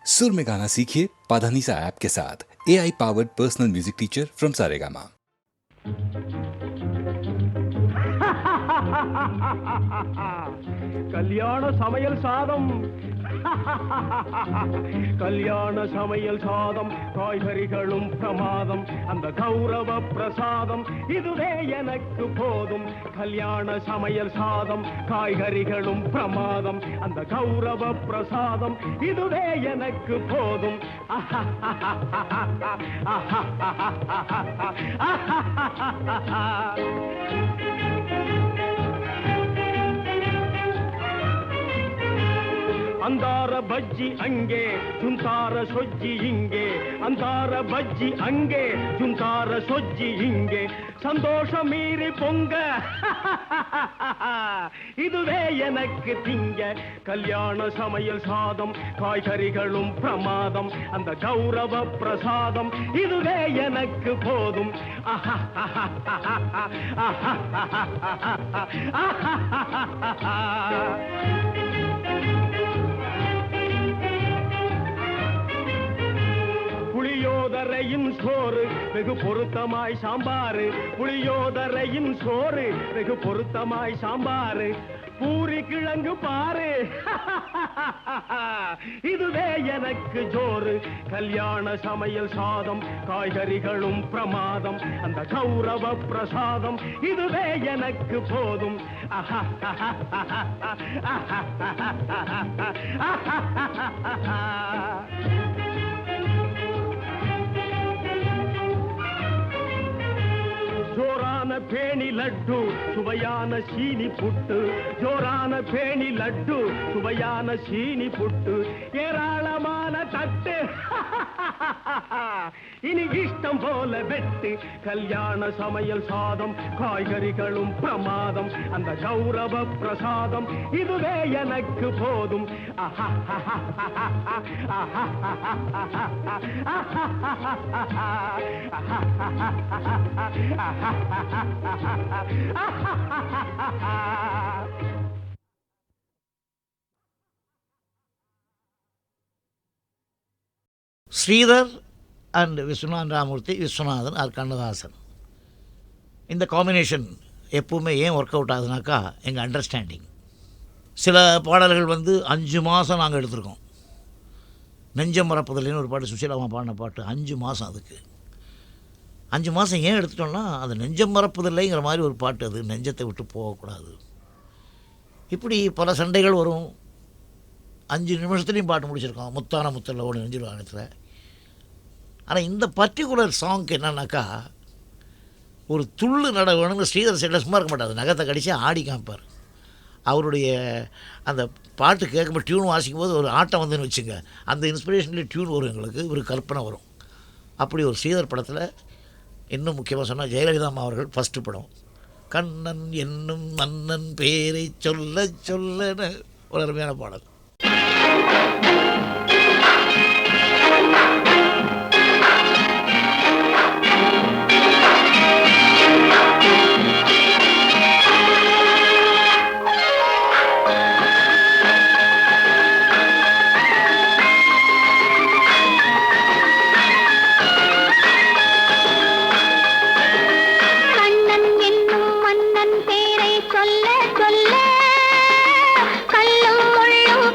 सुर में गाना सीखिए पाधानीसा ऐप के साथ। AI powered personal music teacher from Saregama. கல்யாண சமையல் சாதம் கல்யாண சமையல் சாதம் காய்கறிகளும் பிரமாதம் அந்த கௌரவ பிரசாதம் இதுவே எனக்கு போதும் கல்யாண சமையல் சாதம் காய்கறிகளும் பிரமாதம் அந்த கௌரவ பிரசாதம் இதுவே எனக்கு போதும் ಅಂದಾರ ಬಜ್ಜಿ ಅಂಗೆ ಜುಂತಾರ ಸೊಜ್ಜಿ ಹಿಂಗೆ ಅಂದಾರ ಬಜ್ಜಿ ಅಂಗೆ ಜುಂತಾರ ಸೊಜ್ಜಿ ಹಿಂಗೆ சந்தோஷ மீறி பொங்க இதுவே எனக்கு திங்க கல்யாண சமையல் சாதம் காய்கறிகளும் பிரமாதம் அந்த கௌரவ பிரசாதம் இதுவே எனக்கு போதும் புளியோதரையின் சோறு வெகு பொருத்தமாய் சாம்பாரு புளியோதரையின் சோறு வெகு பொருத்தமாய் சாம்பாரு பூரி கிழங்கு பாரு இதுவே எனக்கு ஜோறு கல்யாண சமையல் சாதம் காய்கறிகளும் பிரமாதம் அந்த கௌரவ பிரசாதம் இதுவே எனக்கு போதும் ஜோரான பேணி லட்டு சுவையான சீனி புட்டு ஜோரான பேணி லட்டு சுவையான சீனி புட்டு ஏராளமான தட்டு இனி இஷ்டம் போல வெட்டு கல்யாண சமையல் சாதம் காய்கறிகளும் பிரமாதம் அந்த கௌரவ பிரசாதம் இதுவே எனக்கு போதும் ஸ்ரீதர் அண்ட் விஸ்வநாதன் ராமூர்த்தி, விஸ்வநாதன் ஆர் கண்ணதாசன். இந்த காம்பினேஷன் எப்பவுமே ஏன் ஒர்க் அவுட் ஆகுதுனாக்கா எங்கள் அண்டர்ஸ்டாண்டிங். சில பாடல்கள் 5 மாதம் நாங்கள் எடுத்திருக்கோம். நெஞ்சம் மறப்பதில்லைன்னு ஒரு பாட்டு, சுஷீலாமா பாடின பாட்டு, 5 மாதம். அதுக்கு 5 மாதம் ஏன் எடுத்துட்டோம்னா அது நெஞ்சம் மறப்பதில்லைங்கிற மாதிரி ஒரு பாட்டு, அது நெஞ்சத்தை விட்டு போகக்கூடாது. இப்படி பல சண்டைகள் வரும். 5 நிமிஷத்துலேயும் பாட்டு முடிச்சிருக்கோம். முத்தான முத்தல்ல ஓடி நெஞ்சில் வானத்தில். ஆனால் இந்த பர்டிகுலர் சாங்க்கு என்னன்னாக்கா ஒரு துள்ளு நட வேணும்னு ஸ்ரீதர் சைடில் சும்மா இருக்க மாட்டார். நகத்தை கடிச்சு ஆடி காமிப்பார். அவருடைய அந்த பாட்டு கேட்கும்போது டியூன் வாசிக்கும் போது ஒரு ஆட்டம் வந்துன்னு வச்சுங்க, அந்த இன்ஸ்பிரேஷன்லேயே டியூன் வரும் எங்களுக்கு, ஒரு கற்பனை வரும். அப்படி ஒரு ஸ்ரீதர் படத்தில் இன்னும் முக்கியமாக சொன்னால் ஜெயலலிதா அம்மா அவர்கள் ஃபஸ்ட்டு படம் கண்ணன் என்னும் மன்னன் பேரை சொல்ல சொல்லன்னு ஒரு அருமையான பாடல். சொல்ல சொல்ல கல்லும் முள்ளும்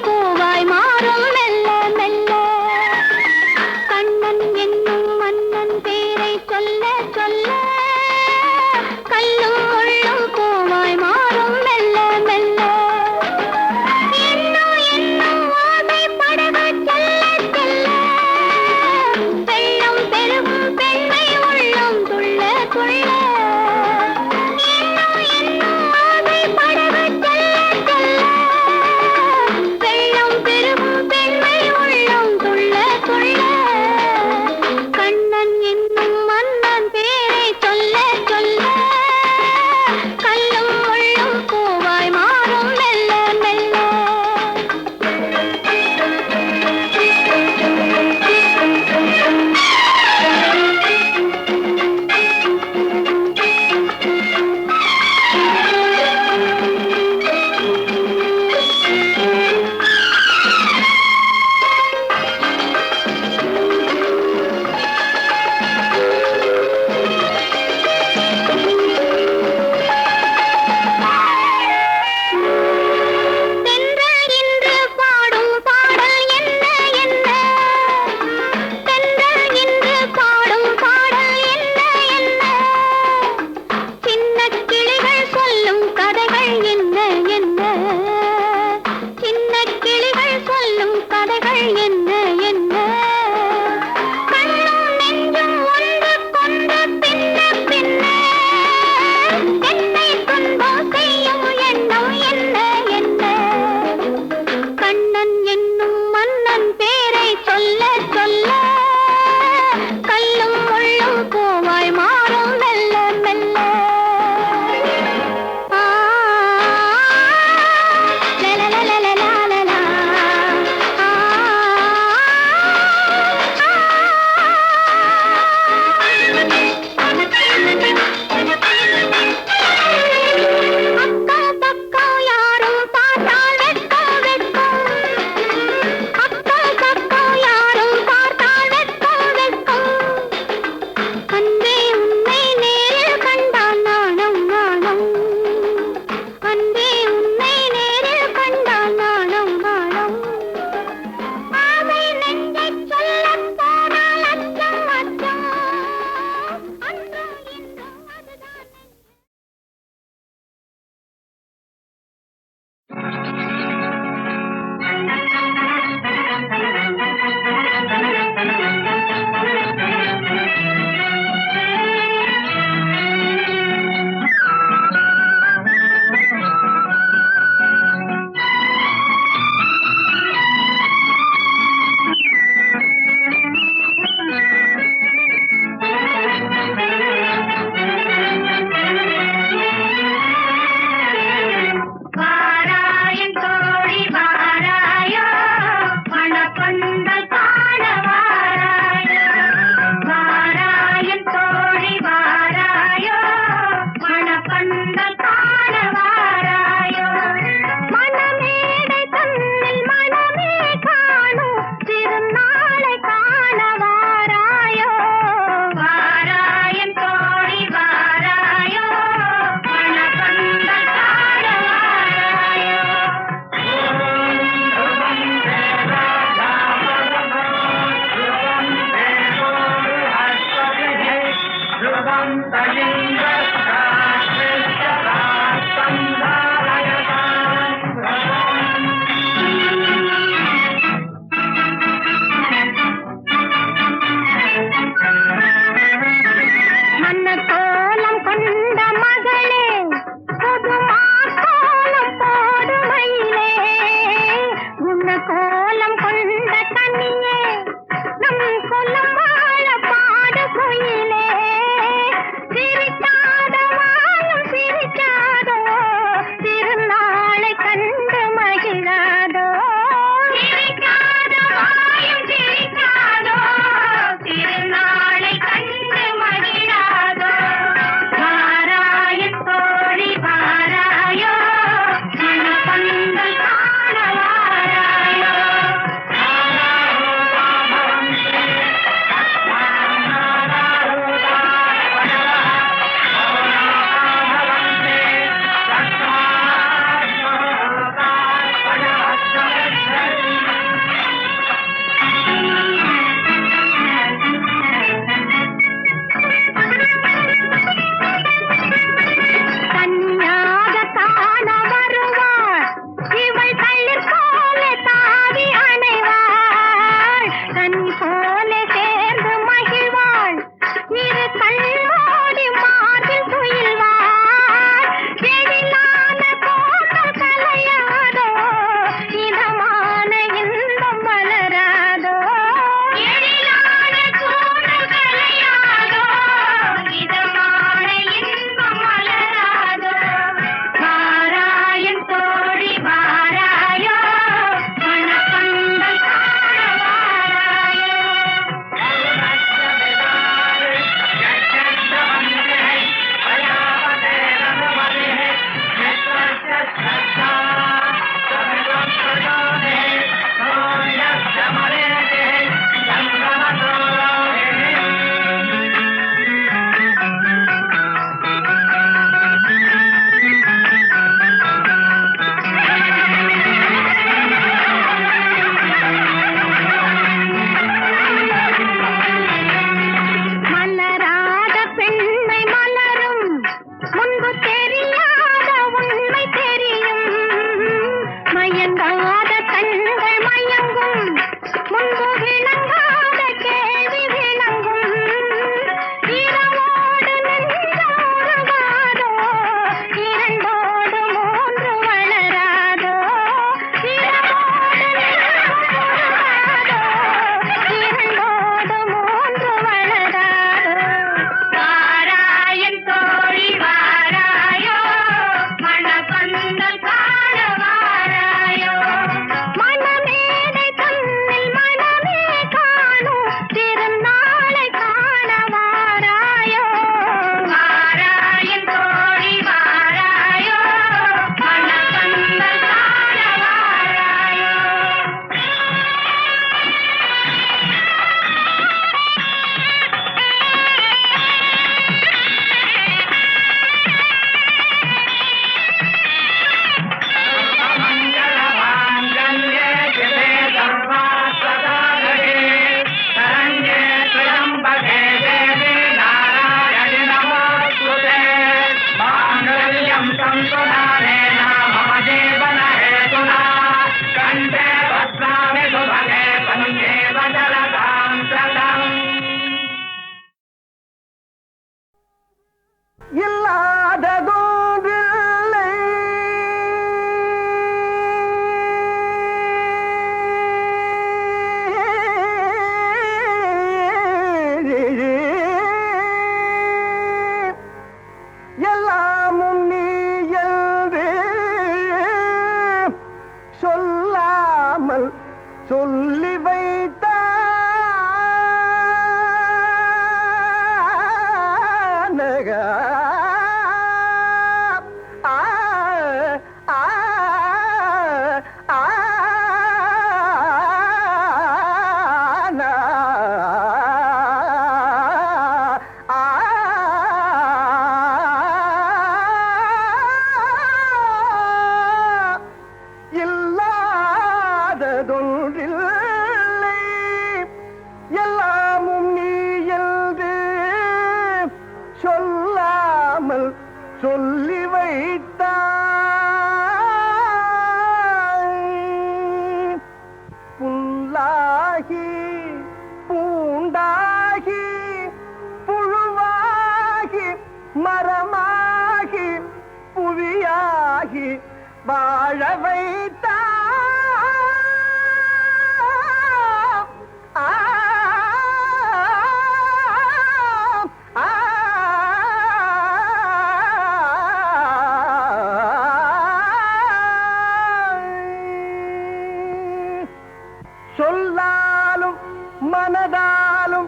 மனதாலும்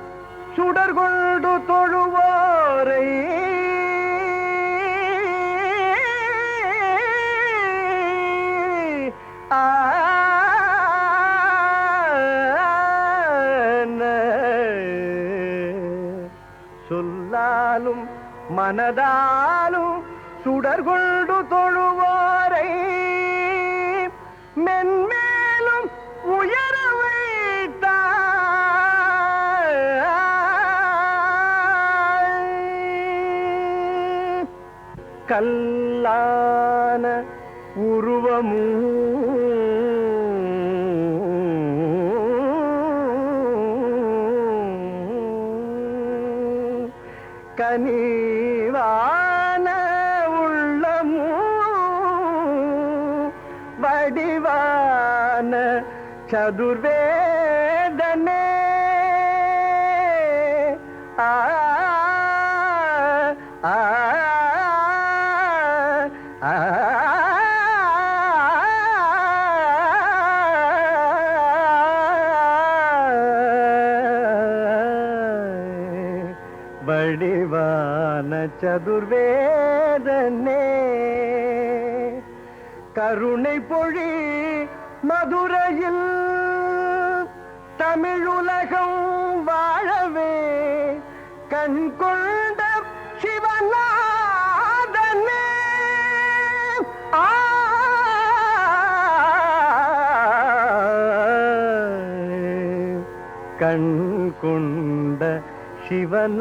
சுடர் கொண்டு தொழுவோரை சொல்லாலும் மனதாலும் சுடர் கொண்டு தொழுவோரை மென்மேலும் உயர வைத்தார். கல்லான உருவமும் கனிவான உள்ளமும் வடிவான சதுர்வேதனே ஆ ஆ ஆ வடிவான சதுர்வேதனே கருணை பொழி மதுரையில் தமிழுலகம் வாழவே கண் கொண்ட சிவநாதனே ஆ கண் கொண்ட சிவநாதனே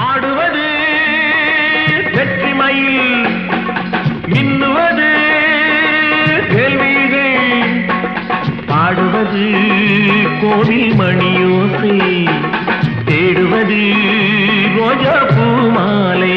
ஆடுவது வெற்றி மயில் மின்னுவது கேள்விகள் பாடுவது கோவில் மணியோசை தேடுவது ரோஜா பூ மாலை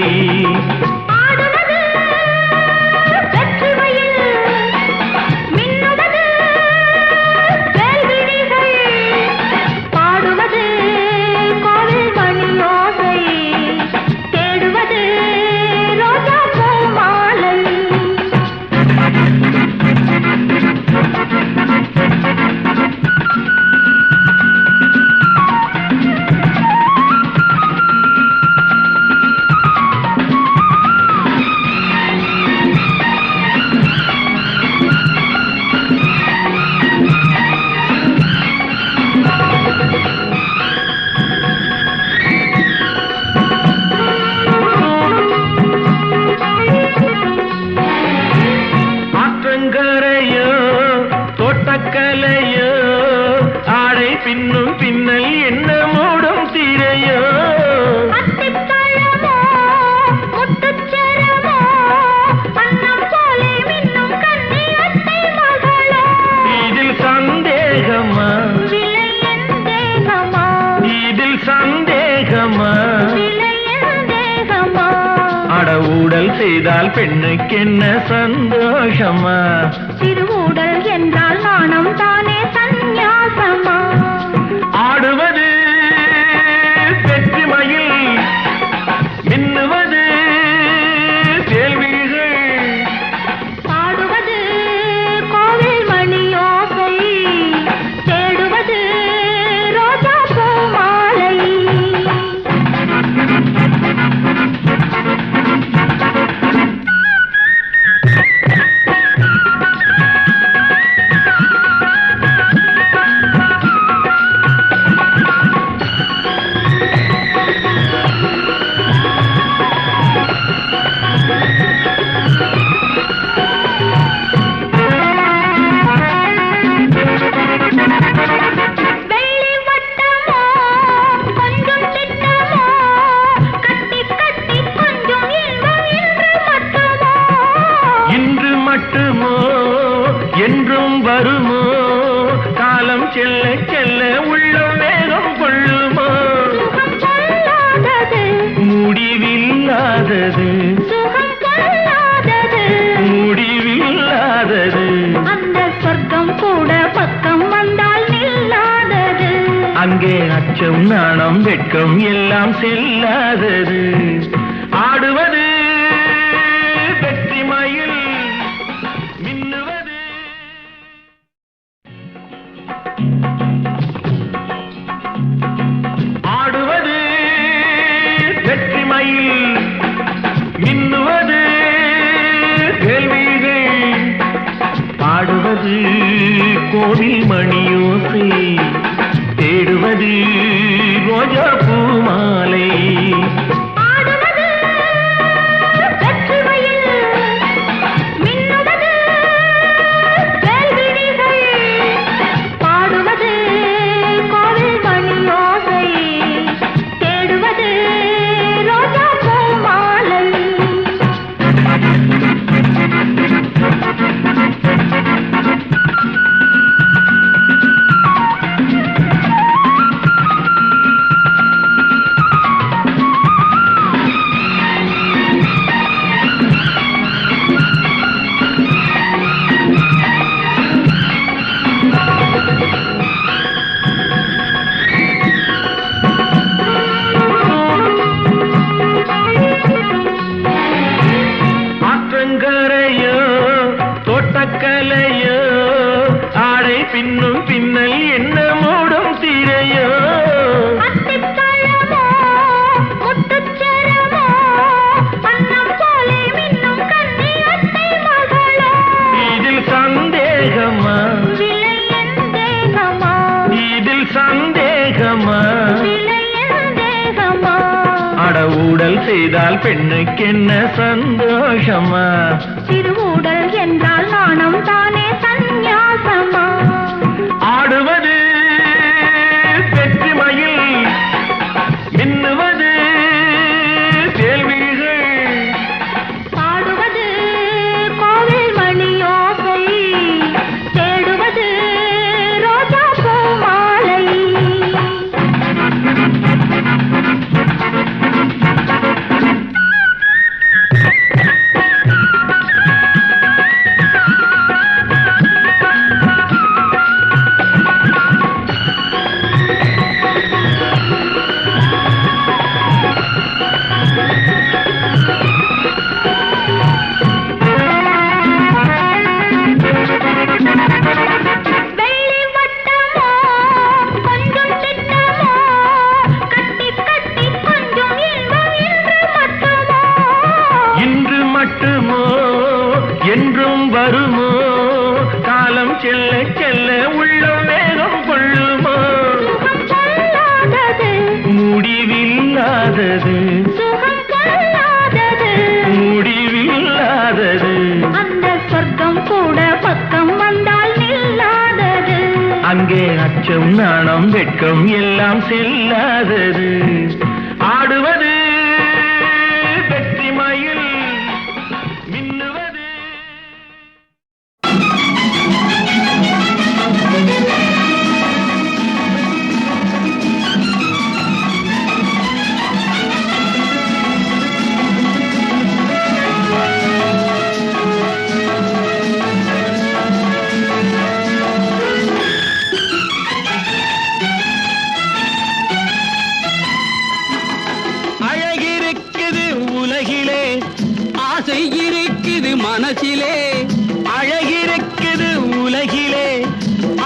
பின்னும் பின்னல் என்ன மூடும் திரையோ இதில் சந்தேகமா இதில் சந்தேகமா அடவுடல் செய்தால் பெண்ணுக்கு என்ன சந்தோஷமா திருவுடல் என்றால் நாணம் தானே சந்நியாசமா ஆடுவது வெற்றி மயில் மின்னுவது கேள்விகள் பாடுவது கோவில் மணியோசை தேடுவது ரோஜா பூ மாலை அங்கே அச்சம் நாணம் வெட்கம் எல்லாம் செல்லாதது. ஆடுவது வெற்றி மயில், மின்னுவது. ஆடுவது வெற்றி மயில், மின்னுவது கேள்விகள். பாடுவது கோவில் மணியோசை, தேடுவது ரோஜா பூ மாலை. ஆற்றங்கரையோ தோட்டக்கலையோ, ஆடை பின்னும் பின்னல் என்ன மூடும் திரையோ. இதில் சந்தேகமா, இதில் சந்தேகமா. அடவுடல் செய்தால் பெண்ணுக்கு என்ன சந்தோஷமா? திருவுடல் என்றால் நாணம் தானே சந்நியாசமா? ஆடுவது வெற்றி மயில், மின்னுவது கேள்விகள். பாடுவது கோவில் மணியோசை, தேடுவது ரோஜா பூ மாலை. என்றும் வருமோ காலம் செல்ல செல்ல உள்ளம் வேகம் கொள்ளுமோ? முடிவில்லாதது, முடிவில்லாதது. அந்த சொர்க்கம் கூட பக்கம் வந்தால் நில்லாதது. அங்கே அச்சம் நாணம் வெட்கம் எல்லாம் செல்லாதது. ஆடுவது வெற்றி மயில், மின்னுவது. அழகிருக்குது உலகிலே, ஆசை இருக்குது மனசிலே. அழகிருக்குது உலகிலே,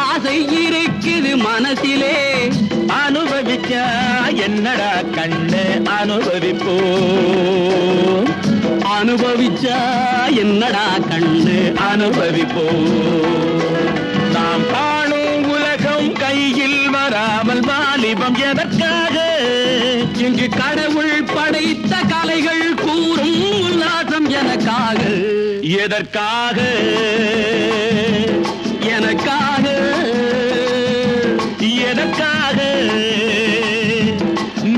ஆசை இருக்குது மனசிலே. அனுபவிச்சா என்னடா கண்ணு, அனுபவிப்போ. அனுபவிச்சா என்னடா கண்ணு, அனுபவிப்போ. நாம் காணும் உலகம் கையில் வராமல் வாலிபம் எதற்காக? இங்கு கடவுள் படைத்த கலைகள் கூறும் உல்லாசம் எனக்காக. எதற்காக? எனக்காக. எதற்காக?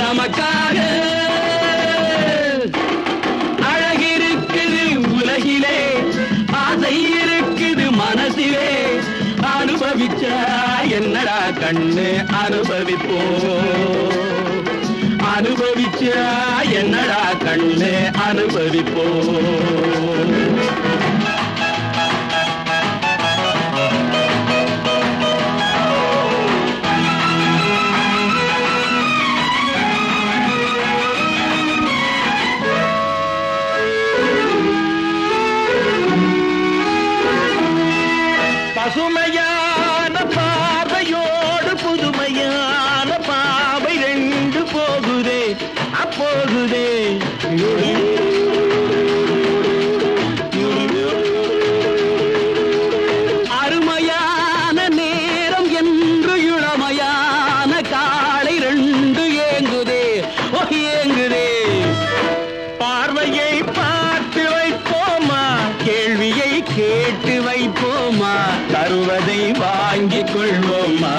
நமக்காக. அழகிருக்குது உலகிலே, ஆசை இருக்குது மனசிலே. அனுபவிச்சா என்னடா கண்ணு, அனுபவிப்போ. அனுபவிச்சா என்னடா கண்ணு, அனுபவிப்போ. வாங்கிக் கொள்வோமா?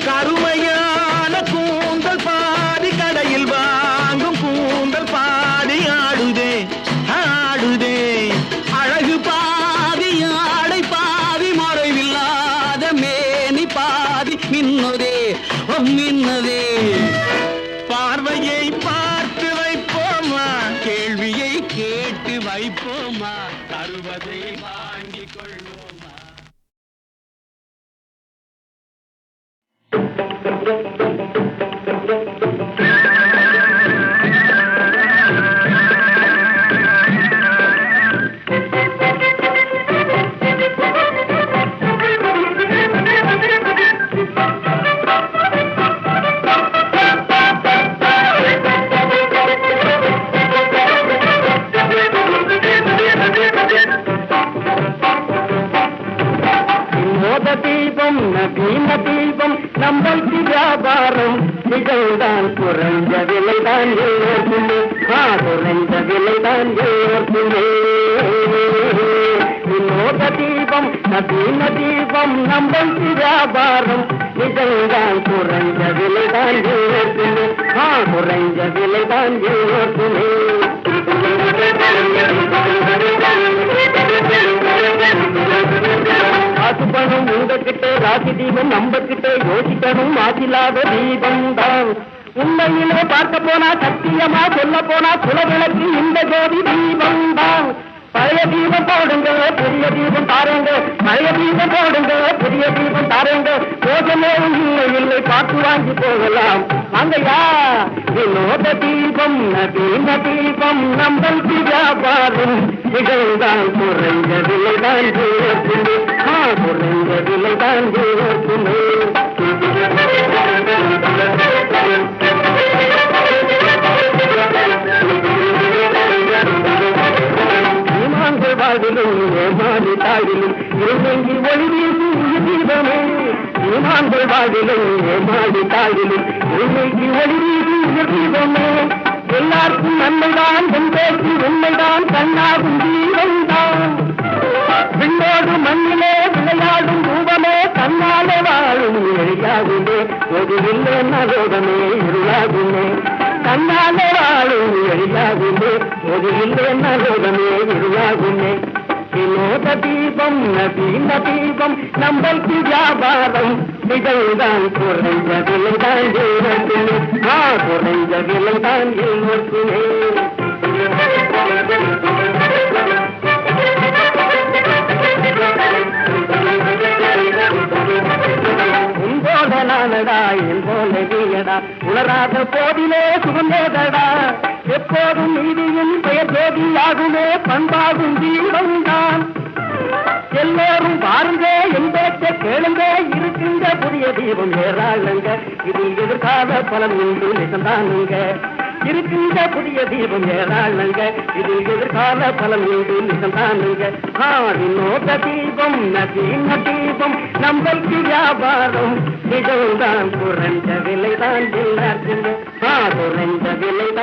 கருமையான கூந்தல் பாதி கடையில் வாங்கும் கூந்தல் பாதி ஆடுதே ஆடுதே. அழகு பாதி ஆடை பாதி மறைவில்லாத மேனி பாதி மின்னுதே மின்னதே. பார்வையை பார்த்து வைப்போமா, கேள்வியை கேட்டு வைப்போமா, தருவதை வாங்கிக் கொள்வோமா? மோத தீபம் நவீன தீபம் நம்மளுக்கு வியாபாரம் நிகழ்தான் குறைஞ்ச விலைதான் எல்லோருக்குமே குறைஞ்ச விலைதான் எல்லோருக்குமே. வினோத தீபம் நவீன தீபம் நம்மளுக்கு வியாபாரம் நிகழ்தான் குறைஞ்ச விலைதான் எல்லோருக்குமே குறைஞ்ச விலைதான் எல்லோருக்குமே. காசு பணம் உங்ககிட்ட ராசி தீபம் நம்ம கிட்ட யோசிக்கணும் ஆசில்லாத தீபம் தான். உண்மையிலே பார்க்க போனா சத்தியமா சொல்ல போனா குலவிளக்கு இந்த ஜோதி தீபம் தான். பழைய தீபம் போடுங்க புதிய தீபம் தாருங்க, பழைய தீபம் போடுங்க புதிய தீபம் தாருங்க. போகமே இல்லை இல்லை பார்த்து வாங்கி போகலாம் வாங்கயா. வினோத தீபம் நவீன தீபம் நம்மளுக்கு வியாபாரம் நிகழ்தான் குறைஞ்ச விலைதான் ஜீவத்துமே குறைஞ்ச விலைதான் ஜீவத்துமே. ஈமான்கள் வாழ்விலும் ஏமாடி தாழிலும் இருநெங்கி ஒளி வீசும் உயிர் தீபமே. ஈமான்கள் வாழ்விலும் ஏமாடி தாழிலும் இருநெங்கி ஒளி வீசும் உயிர் தீபமே. எல்லாருக்கும் நன்மைதான் என் பேச்சு உண்மைதான் கண்ணாகும் தீபம்தான். விண்ணோடு மண்ணிலே விளையாடும் ரூபமே தன்னாலே வாழும் எழியாகுமே. ஒரு இல்லை நலோகமே இருளாகுமே தன்னாலே வாழும் எழியாகுமே. ஒரு இல்லை நலோகமே இருளாகுமே. வினோத தீபம் நவீன தீபம் நம்மளுக்கு வியாபாரம் நிகழ்தான் குறைஞ்ச விலைதான் ஜீவத்துமே குறைஞ்ச விலைதான் ஜீவத்துமே. உன்போல நானடா என் போல நீயடா உணராத போதிலே சுகந்தேதடா. எப்போதும் நீதியும் பெயர் ஜோதியாகுமே பண்பாகும் தீபம்தான். எல்லோரும் பாருங்க என் பேச்ச கேளுங்க இருக்கின்ற புதிய தீபம் ஏறாளுங்க. இதில் எதிர்கால பலன் உண்டு நிசந்தானுங்க. இருக்கின்ற புதிய தீபம் ஏறாளுங்க. இதில் எதிர்கால பலன் உண்டு நிசந்தானுங்க. வினோத தீபம் நவீன தீபம் நம்மளுக்கு வியாபாரம் நிகழ்தான் குறைஞ்ச விலைதான் எல்லாருக்குமே குறைஞ்ச விலைதான்